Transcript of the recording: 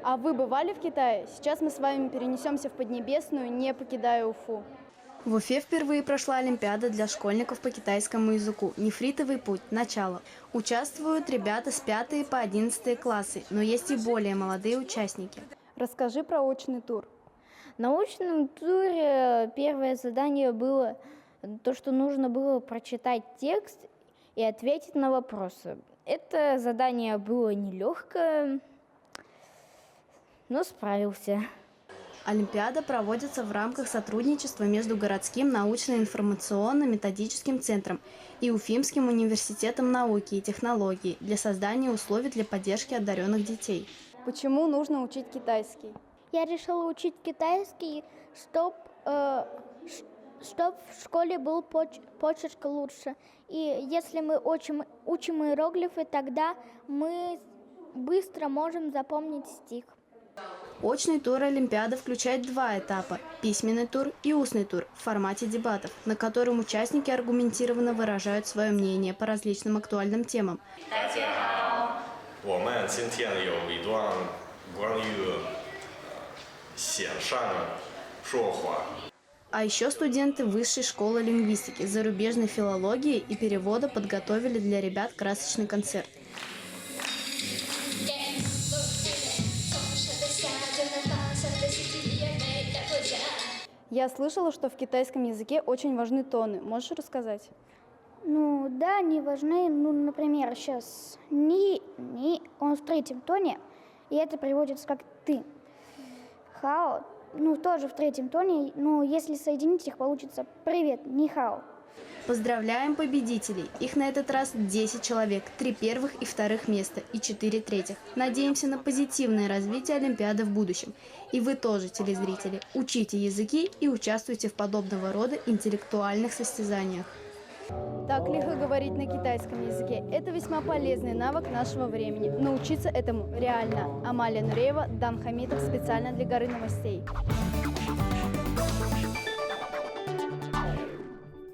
А вы бывали в Китае? Сейчас мы с вами перенесемся в Поднебесную, не покидая Уфу. В Уфе впервые прошла Олимпиада для школьников по китайскому языку «Нефритовый путь. Начало». Участвуют ребята с 5 по 11 классы, но есть и более молодые участники. Расскажи про очный тур. На научном туре первое задание было то, что нужно было прочитать текст и ответить на вопросы. Это задание было нелегкое, но справился. Олимпиада проводится в рамках сотрудничества между городским научно-информационно-методическим центром и Уфимским университетом науки и технологий для создания условий для поддержки одаренных детей. Почему нужно учить китайский? Я решила учить китайский, чтобы в школе был почерк лучше. И если мы учим иероглифы, тогда мы быстро можем запомнить стих. Очный тур Олимпиады включает два этапа – письменный тур и устный тур в формате дебатов, на котором участники аргументированно выражают свое мнение по различным актуальным темам. А еще студенты Высшей школы лингвистики, зарубежной филологии и перевода подготовили для ребят красочный концерт. Я слышала, что в китайском языке очень важны тоны. Можешь рассказать? Ну да, они важны. Ну, например, сейчас ни, он в третьем тоне, и это переводится как ты. Хао, ну тоже в третьем тоне, но если соединить их, получится привет, ни хао. Поздравляем победителей! Их на этот раз 10 человек, 3 первых и вторых места и 4 третьих. Надеемся на позитивное развитие Олимпиады в будущем. И вы тоже, телезрители, учите языки и участвуйте в подобного рода интеллектуальных состязаниях. Так лихо говорить на китайском языке – это весьма полезный навык нашего времени. Научиться этому реально. Амалия Нуреева, Дан Хамитов специально для «Горы новостей».